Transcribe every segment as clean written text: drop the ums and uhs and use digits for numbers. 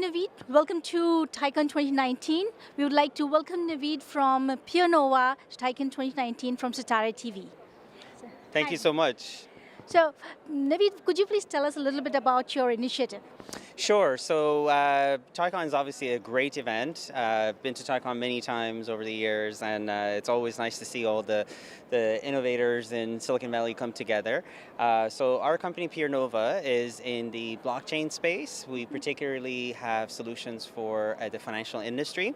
Navid. Welcome to TiEcon 2019. We would like to welcome Navid from PEERNOVA to TiEcon 2019 from SITAARRE TV. Thank you so much. So, Navid, could you please tell us a little bit about your initiative? Sure. So TiEcon is obviously a great event. I've been to TiEcon many times over the years, and it's always nice to see all the innovators in Silicon Valley come together. So our company PEERNOVA is in the blockchain space. We particularly have solutions for the financial industry.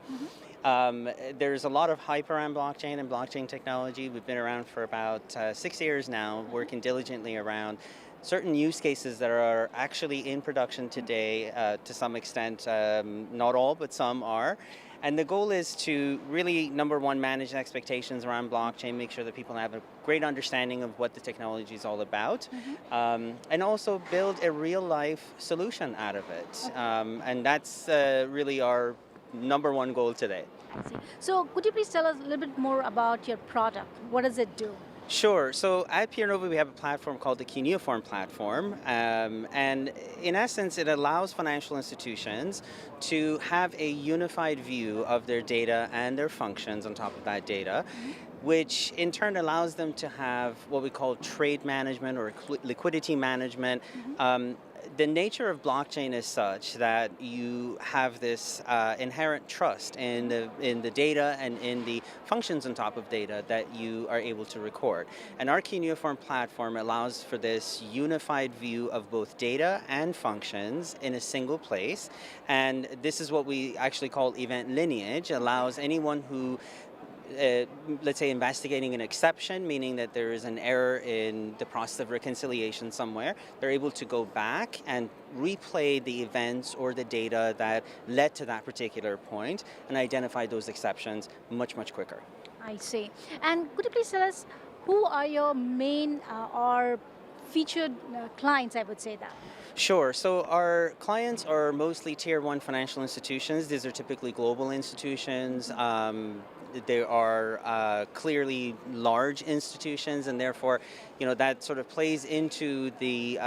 There's a lot of hype around blockchain and blockchain technology. We've been around for about 6 years now, working diligently around certain use cases that are actually in production today to some extent, not all, but some are. And the goal is to really, number one, manage expectations around blockchain, make sure that people have a great understanding of what the technology is all about, and also build a real-life solution out of it. And that's really our number one goal today. I see. So, could you please tell us a little bit more about your product? What does it do? Sure. So at PEERNOVA, we have a platform called the Cuneiform platform, and in essence, it allows financial institutions to have a unified view of their data and their functions on top of that data, which in turn allows them to have what we call trade management or liquidity management. The nature of blockchain is such that you have this inherent trust in the data and in the functions on top of data that you are able to record. And our Cuneiform platform allows for this unified view of both data and functions in a single place. And this is what we actually call event lineage, allows anyone who let's say investigating an exception, meaning that there is an error in the process of reconciliation somewhere, they're able to go back and replay the events or the data that led to that particular point and identify those exceptions much quicker. I see. And could you please tell us who are your main or featured clients, I would say that? Sure. So our clients are mostly tier 1 financial institutions. These are typically global institutions. They are clearly large institutions, and therefore, that sort of plays into the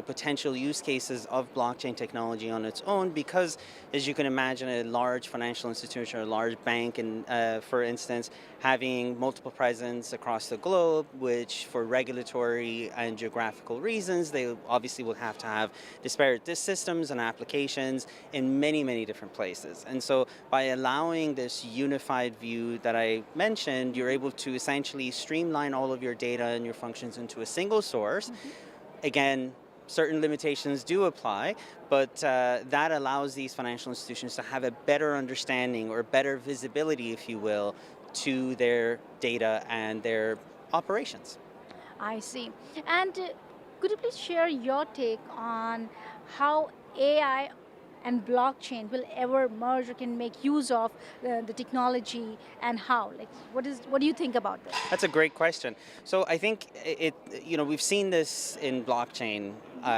potential use cases of blockchain technology on its own. Because, as you can imagine, a large financial institution or a large bank, and for instance, having multiple presence across the globe, which for regulatory and geographical reasons, they obviously will have to have disparate systems and applications in many different places. And so by allowing this unified view that I mentioned, you're able to essentially streamline all of your data and your functions into a single source. Again, certain limitations do apply, but that allows these financial institutions to have a better understanding or better visibility, if you will, to their data and their operations. I see. And could you please share your take on how AI and blockchain will ever merge or can make use of the technology, and how? Like, what do you think about this? That's a great question. So I think we've seen this in blockchain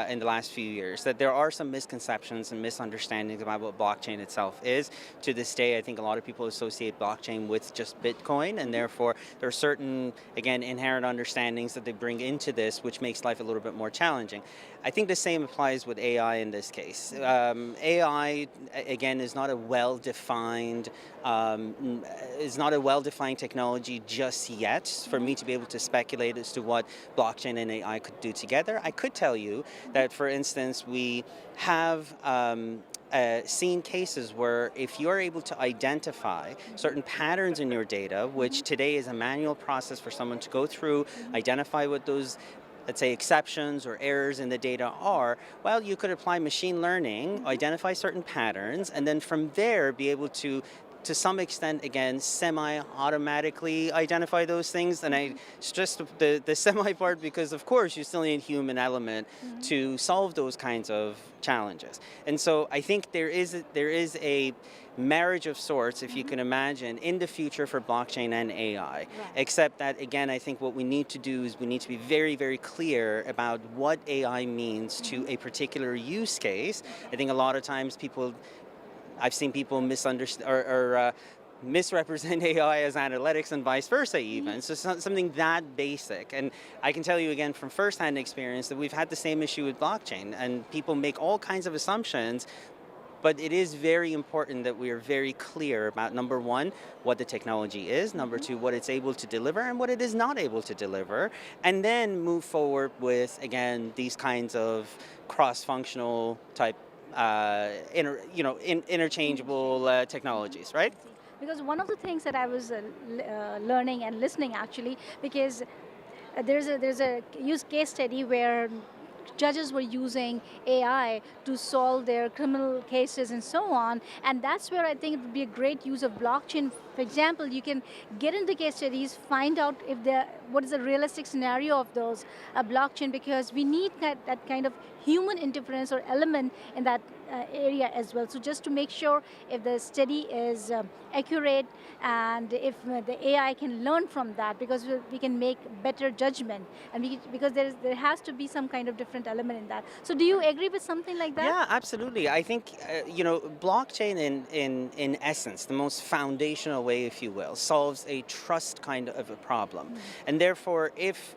in the last few years, that there are some misconceptions and misunderstandings about what blockchain itself is. To this day, I think a lot of people associate blockchain with just Bitcoin, and therefore there are certain, again, inherent understandings that they bring into this, which makes life a little bit more challenging. I think the same applies with AI in this case. AI, again, is not a well-defined technology just yet for me to be able to speculate as to what blockchain and AI could do together. I could tell you that, for instance, we have seen cases where if you're able to identify certain patterns in your data, which today is a manual process for someone to go through, identify what those, let's say, exceptions or errors in the data are, well, you could apply machine learning, identify certain patterns, and then from there be able to some extent, again, semi-automatically identify those things. And I stress the semi part because, of course, you still need a human element to solve those kinds of challenges. And so I think there is a marriage of sorts, if you can imagine, in the future for blockchain and AI. Right. Except that, again, I think what we need to do is we need to be very clear about what AI means to a particular use case. I think a lot of times I've seen people misunderstand or misrepresent AI as analytics and vice versa even. So something that basic. And I can tell you again from firsthand experience that we've had the same issue with blockchain, and people make all kinds of assumptions But it is very important that we are very clear about, number one, what the technology is, number two, what it's able to deliver and what it is not able to deliver, and then move forward with, again, these kinds of cross-functional type interchangeable technologies, right? Because one of the things that I was learning and listening actually, because there's a use case study where judges were using AI to solve their criminal cases and so on, and that's where I think it would be a great use of blockchain. For example, you can get into case studies, find out if what is the realistic scenario of those blockchain, because we need that kind of human interference or element in that area as well. So just to make sure if the study is accurate and if the AI can learn from that, because we can make better judgment, and because there has to be some kind of different element in that. So do you agree with something like that? Yeah, absolutely. I think blockchain in essence, the most foundational way, if you will, solves a trust kind of a problem, and therefore, if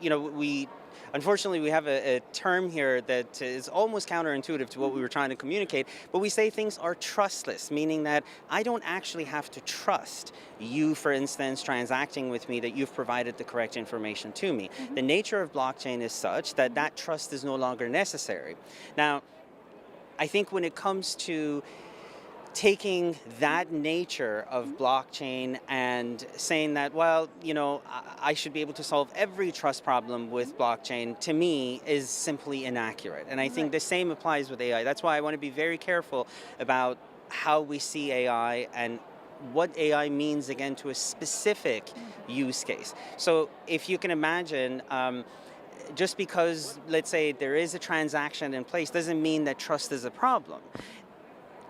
unfortunately, we have a term here that is almost counterintuitive to what we were trying to communicate, but we say things are trustless, meaning that I don't actually have to trust you, for instance, transacting with me, that you've provided the correct information to me. The nature of blockchain is such that that trust is no longer necessary. Now, I think when it comes to taking that nature of blockchain and saying that, well, I should be able to solve every trust problem with blockchain, to me, is simply inaccurate. And I think the same applies with AI. That's why I want to be very careful about how we see AI and what AI means, again, to a specific use case. So if you can imagine, just because, let's say, there is a transaction in place doesn't mean that trust is a problem.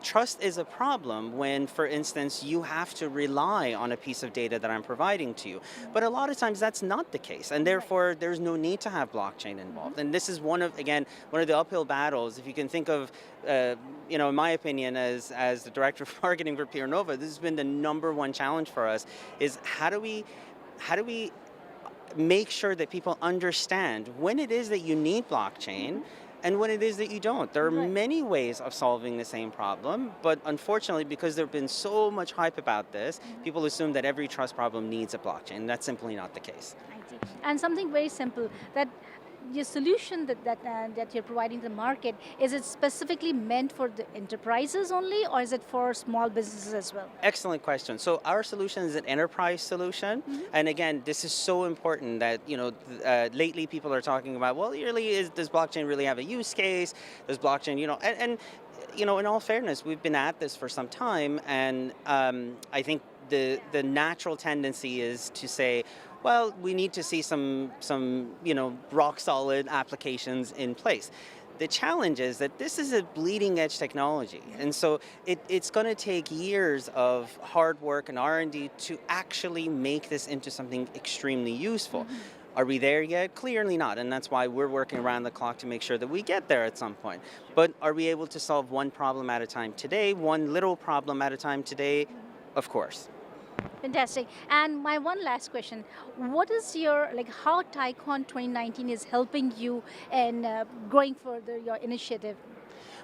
Trust is a problem when, for instance, you have to rely on a piece of data that I'm providing to you. But a lot of times that's not the case, and therefore there's no need to have blockchain involved. And this is one of the uphill battles. If you can think of, in my opinion, as the director of marketing for PEERNOVA, this has been the #1 challenge for us, is how do we make sure that people understand when it is that you need blockchain and when it is that you don't. There are many ways of solving the same problem, but unfortunately, because there's been so much hype about this, people assume that every trust problem needs a blockchain. That's simply not the case. I see. And something very simple, that your solution that you're providing to the market, is it specifically meant for the enterprises only, or is it for small businesses as well? Excellent question. So our solution is an enterprise solution, and again, this is so important that lately people are talking about, well, does blockchain really have a use case? Does blockchain, and in all fairness, we've been at this for some time, and I think the natural tendency is to say, well, we need to see some rock solid applications in place. The challenge is that this is a bleeding edge technology, and so it's going to take years of hard work and R&D to actually make this into something extremely useful. Are we there yet? Clearly not, and that's why we're working around the clock to make sure that we get there at some point. But are we able to solve one problem at a time today, one little problem at a time today? Of course. Fantastic. And my one last question, what is how TiEcon 2019 is helping you in growing further your initiative?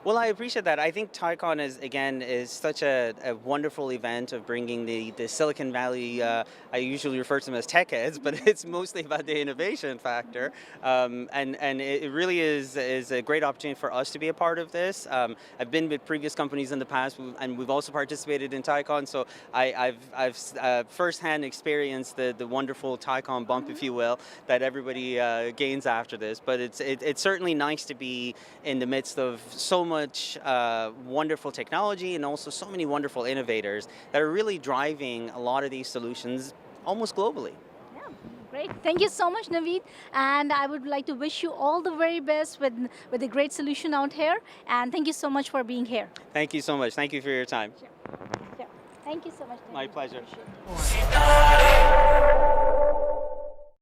Well, I appreciate that. I think TiEcon is such a wonderful event of bringing the Silicon Valley, I usually refer to them as tech heads, but it's mostly about the innovation factor. And it really is a great opportunity for us to be a part of this. I've been with previous companies in the past, and we've also participated in TiEcon, so I've firsthand experienced the wonderful TiEcon bump, if you will, that everybody gains after this. But it's certainly nice to be in the midst of so much wonderful technology and also so many wonderful innovators that are really driving a lot of these solutions almost globally. Yeah, great. Thank you so much, Navid. And I would like to wish you all the very best with a great solution out here. And thank you so much for being here. Thank you so much. Thank you for your time. Sure. Sure. Thank you so much, Navid. My pleasure. SITAARRE.